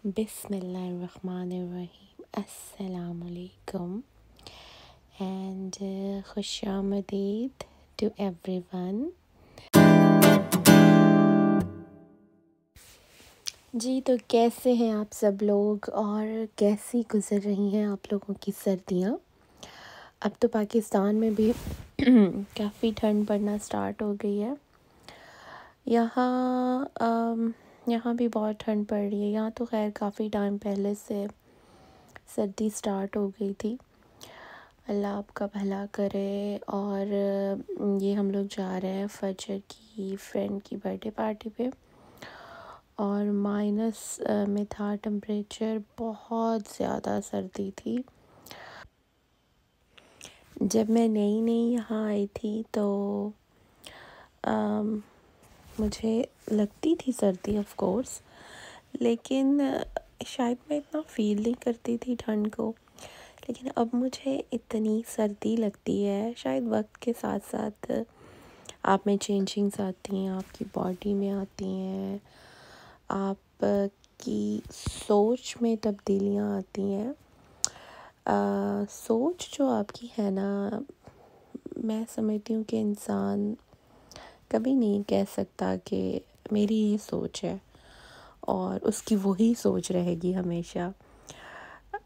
बिस्मिल्लाहिर्रहमानिर्रहीम अस्सलामुअलैकुम and खुशामदीद to everyone. जी तो कैसे हैं आप सब लोग और कैसी गुजर रही हैं आप लोगों की सर्दियाँ। अब तो पाकिस्तान में भी काफ़ी ठंड पड़ना स्टार्ट हो गई है। यहाँ भी बहुत ठंड पड़ रही है। यहाँ तो खैर काफ़ी टाइम पहले से सर्दी स्टार्ट हो गई थी। अल्लाह आपका भला करे। और ये हम लोग जा रहे हैं फजर की फ्रेंड की बर्थडे पार्टी पे और माइनस में था टेम्परेचर, बहुत ज़्यादा सर्दी थी। जब मैं नई नई यहाँ आई थी तो मुझे लगती थी सर्दी ऑफ कोर्स, लेकिन शायद मैं इतना फ़ील नहीं करती थी ठंड को। लेकिन अब मुझे इतनी सर्दी लगती है। शायद वक्त के साथ साथ आप में चेंजिंग्स आती हैं, आपकी बॉडी में आती हैं, आपकी सोच में तब्दीलियाँ आती हैं। सोच जो आपकी है ना, मैं समझती हूँ कि इंसान कभी नहीं कह सकता कि मेरी ये सोच है और उसकी वही सोच रहेगी हमेशा।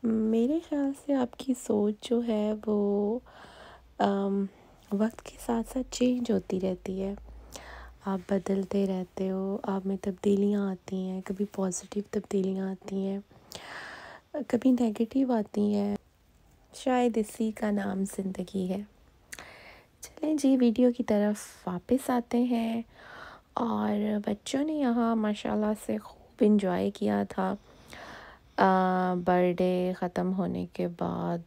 मेरे ख़्याल से आपकी सोच जो है वो वक्त के साथ साथ चेंज होती रहती है। आप बदलते रहते हो, आप में तब्दीलियाँ आती हैं, कभी पॉजिटिव तब्दीलियाँ आती हैं, कभी नेगेटिव आती हैं। शायद इसी का नाम ज़िंदगी है। चलें जी, वीडियो की तरफ वापस आते हैं। और बच्चों ने यहाँ माशाल्लाह से खूब इंजॉय किया था। बर्थडे ख़त्म होने के बाद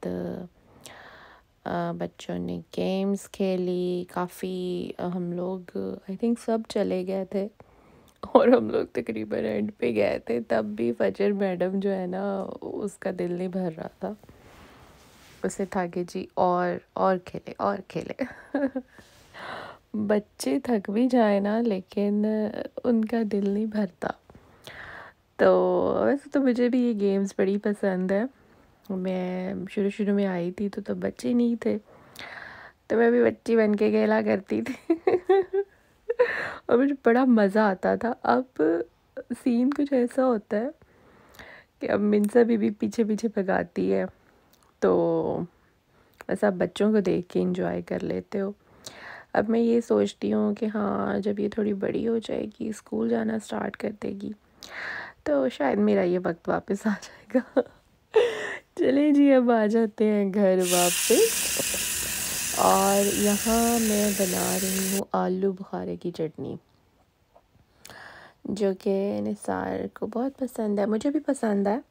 बच्चों ने गेम्स खेली काफ़ी। हम लोग आई थिंक सब चले गए थे और हम लोग तकरीबन एंड पे गए थे, तब भी फजर मैडम जो है ना, उसका दिल नहीं भर रहा था। उसे था कि जी और खेले और खेले। बच्चे थक भी जाए ना, लेकिन उनका दिल नहीं भरता। तो वैसे तो मुझे भी ये गेम्स बड़ी पसंद है। मैं शुरू शुरू में आई थी तो तब बच्चे नहीं थे, तो मैं भी बच्ची बन के खेला करती थी। और मुझे बड़ा मज़ा आता था। अब सीन कुछ ऐसा होता है कि अब मिनसा बीबी पीछे पीछे भगाती है, तो बस आप बच्चों को देख के एंजॉय कर लेते हो। अब मैं ये सोचती हूँ कि हाँ, जब ये थोड़ी बड़ी हो जाएगी, स्कूल जाना स्टार्ट कर देगी, तो शायद मेरा ये वक्त वापस आ जाएगा। चलिए जी, अब आ जाते हैं घर वापस। और यहाँ मैं बना रही हूँ आलू बुखारे की चटनी, जो कि निसार को बहुत पसंद है। मुझे भी पसंद है,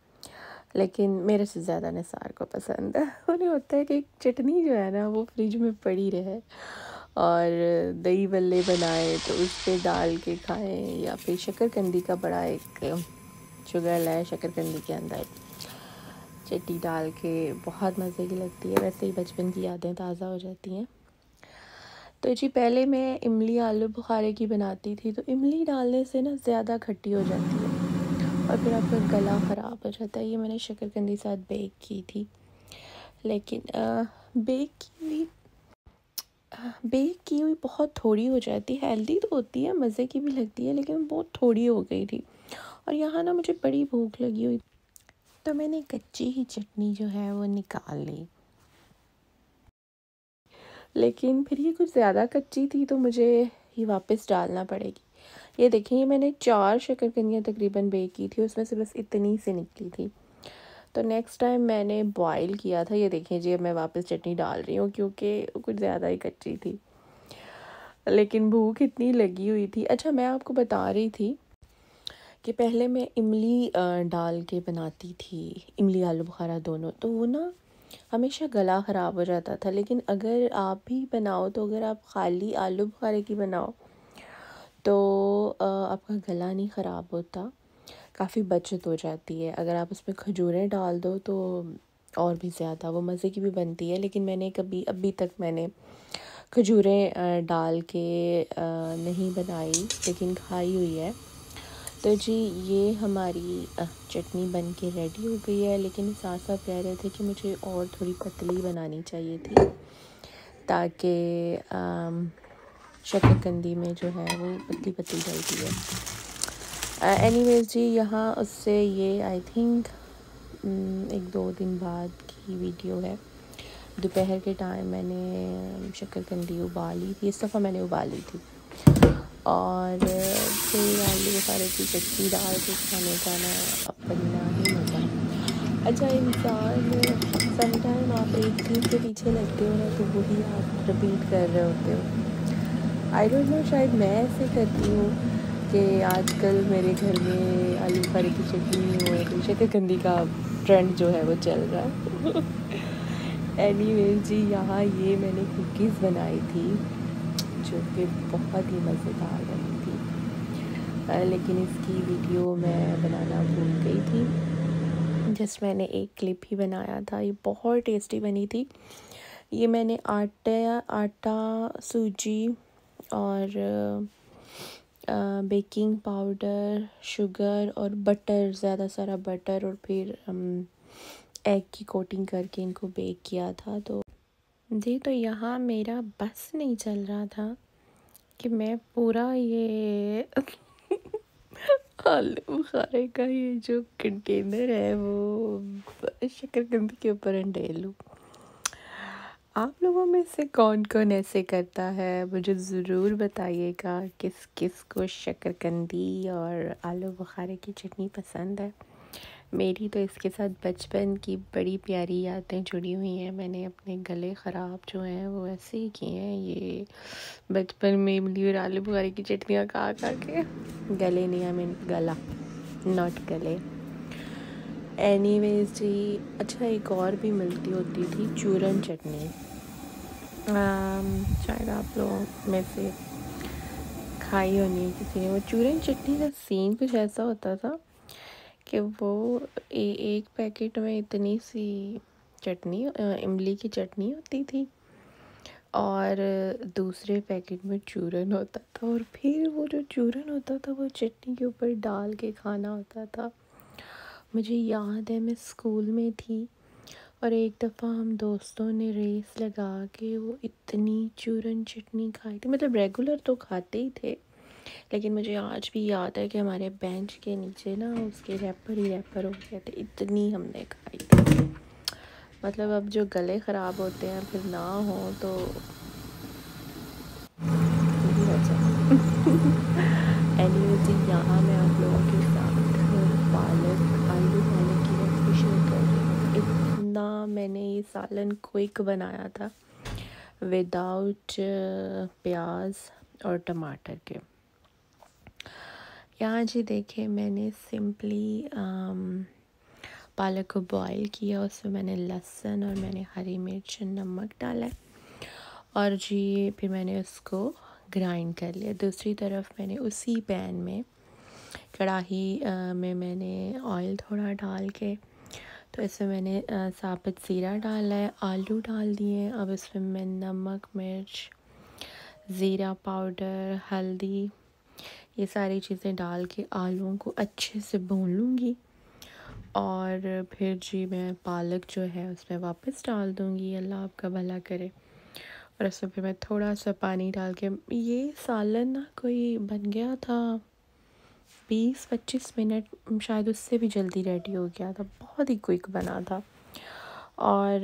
लेकिन मेरे से ज़्यादा निसार को पसंद है। उन्हें होता है कि चटनी जो है ना वो फ्रिज में पड़ी रहे और दही बल्ले बनाए तो उस पर डाल के खाएं, या फिर शक्करकंदी का बड़ा एक शुगर है, शक्करकंदी के अंदर चटनी डाल के बहुत मज़े की लगती है। वैसे ही बचपन की यादें ताज़ा हो जाती हैं। तो जी, पहले मैं इमली आलू बुखारे की बनाती थी, तो इमली डालने से ना ज़्यादा खट्टी हो जाती है और फिर आपका गला ख़राब हो जाता है। ये मैंने शक्करकंदी साथ बेक की थी, लेकिन बेक की हुई बहुत थोड़ी हो जाती है। हेल्दी तो होती है, मज़े की भी लगती है, लेकिन बहुत थोड़ी हो गई थी। और यहाँ ना मुझे बड़ी भूख लगी हुई, तो मैंने कच्ची ही चटनी जो है वो निकाल ली। लेकिन फिर ये कुछ ज़्यादा कच्ची थी, तो मुझे ये वापस डालना पड़ेगी। ये देखिए, ये मैंने 4 शक्करकंदियाँ तकरीबन बेक की थी, उसमें से बस इतनी सी निकली थी। तो नेक्स्ट टाइम मैंने बॉयल किया था। ये देखिए जी, अब मैं वापस चटनी डाल रही हूँ क्योंकि कुछ ज़्यादा ही कच्ची थी, लेकिन भूख इतनी लगी हुई थी। अच्छा, मैं आपको बता रही थी कि पहले मैं इमली डाल के बनाती थी, इमली आलू बुखारा दोनों, तो वो ना हमेशा गला ख़राब हो जाता था। लेकिन अगर आप भी बनाओ, तो अगर आप ख़ाली आलू बुखारे की बनाओ तो आपका गला नहीं ख़राब होता, काफ़ी बचत हो जाती है। अगर आप उसमें खजूरें डाल दो तो और भी ज़्यादा वो मज़े की भी बनती है। लेकिन मैंने कभी अभी तक मैंने खजूरें डाल के नहीं बनाई, लेकिन खाई हुई है। तो जी ये हमारी चटनी बन के रेडी हो गई है, लेकिन साथ साथ कह रहे थे कि मुझे और थोड़ी पतली बनानी चाहिए थी ताकि शक्करकंदी में जो है वो पतली पतली डलती है। एनीवेज जी यहाँ उससे ये आई थिंक 1-2 दिन बाद की वीडियो है। दोपहर के टाइम मैंने शक्करकंदी उबाली थी, इस दफ़ा मैंने उबाली थी और फिर आलू बुखारे की चटनी डाल के खाने का ना अपना ही मज़ा। अच्छा इंसान समटाइम आप एक चीज़ के पीछे लगते हो ना तो वही आप रिपीट कर रहे होते हो। आई डोंट नो, शायद मैं ऐसे करती हूँ कि आजकल मेरे घर में आलू बुखारे की चटनी और शक्करकंदी का ट्रेंड जो है वो चल रहा है। एनीवेज जी यहाँ ये मैंने कुकीज़ बनाई थी जो कि बहुत ही मज़ेदार बनी थी, लेकिन इसकी वीडियो मैं बनाना भूल गई थी। जस्ट मैंने एक क्लिप ही बनाया था। ये बहुत टेस्टी बनी थी। ये मैंने आटा, सूजी और बेकिंग पाउडर, शुगर और बटर, ज़्यादा सारा बटर और फिर एग की कोटिंग करके इनको बेक किया था। तो जी तो यहाँ मेरा बस नहीं चल रहा था कि मैं पूरा ये आलू बुखारे का ये जो कंटेनर है वो शक्करकंदी के ऊपर अंडेल लूँ। आप लोगों में से कौन कौन ऐसे करता है मुझे ज़रूर बताइएगा। किस किस को शक्करकंदी और आलू बुखारे की चटनी पसंद है। मेरी तो इसके साथ बचपन की बड़ी प्यारी यादें जुड़ी हुई हैं। मैंने अपने गले ख़राब जो हैं वो ऐसे ही किए हैं, ये बचपन में इमली और आलू बुखारे की चटनियाँ खा के। गले नहीं, आई मीन गला, नॉट गले। एनीवेज जी अच्छा एक और भी मिलती होती थी चूरन चटनी। शायद आप लोगों में से खाई होनी है किसी ने। वो चूरन चटनी का सीन कुछ ऐसा होता था कि वो एक पैकेट में इतनी सी चटनी, इमली की चटनी होती थी और दूसरे पैकेट में चूरन होता था और फिर वो जो चूरन होता था वो चटनी के ऊपर डाल के खाना होता था। मुझे याद है मैं स्कूल में थी और एक दफ़ा हम दोस्तों ने रेस लगा के वो इतनी चूरन चटनी खाई थी। मतलब रेगुलर तो खाते ही थे, लेकिन मुझे आज भी याद है कि हमारे बेंच के नीचे ना उसके रैपर ही रैपर हो गए थे, इतनी हमने खाई थी। मतलब अब जो गले ख़राब होते हैं फिर ना हो तो एनीवेज यहाँ मैं आप लोगों के साथ आलू पालक की रेसिपी शेयर कर रही हूँ। इतना मैंने ये सालन क्विक बनाया था विदाउट प्याज और टमाटर के। यहाँ जी देखिए मैंने सिंपली पालक को बॉईल किया, उसमें मैंने लहसुन और मैंने हरी मिर्च नमक डाला है और जी फिर मैंने उसको ग्राइंड कर लिया। दूसरी तरफ मैंने उसी पैन में कढ़ाई में मैंने ऑयल थोड़ा डाल के तो इसमें मैंने साबुत ज़ीरा डाला है, आलू डाल दिए। अब इसमें मैं नमक, मिर्च, ज़ीरा पाउडर, हल्दी, ये सारी चीज़ें डाल के आलूओं को अच्छे से भून लूँगी और फिर जी मैं पालक जो है उसमें वापस डाल दूँगी। अल्लाह आपका भला करे। और उसमें फिर मैं थोड़ा सा पानी डाल के ये सालन ना कोई बन गया था 20-25 मिनट, शायद उससे भी जल्दी रेडी हो गया था। बहुत ही क्विक बना था और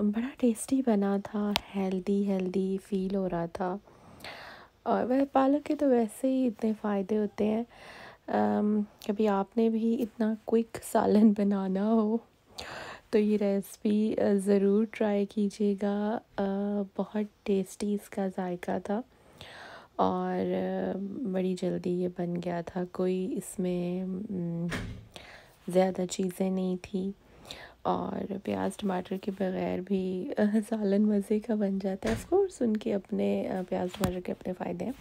बड़ा टेस्टी बना था, हेल्दी फ़ील हो रहा था। और वह पालक के तो वैसे ही इतने फ़ायदे होते हैं। कभी आपने भी इतना क्विक सालन बनाना हो तो ये रेसिपी ज़रूर ट्राई कीजिएगा। बहुत टेस्टी इसका जायका था और बड़ी जल्दी ये बन गया था। कोई इसमें ज़्यादा चीज़ें नहीं थी और प्याज टमाटर के बग़ैर भी सालन मज़े का बन जाता है। ऑफ़ कोर्स उनके अपने प्याज टमाटर के अपने फ़ायदे हैं,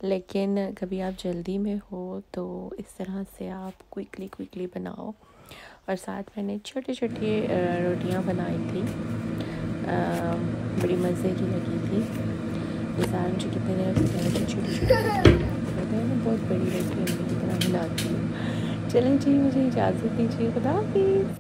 लेकिन कभी आप जल्दी में हो तो इस तरह से आप क्विकली बनाओ। और साथ मैंने छोटे रोटियां बनाई थी, बड़ी मज़े की लगी थी। ये सारे मुझे कितने देर से छोटी मैं ना बहुत बड़ी लड़की की तरह मिलाती हूँ। चलें जी, मुझे इजाज़त दीजिए, खुदा हाफ़िज़।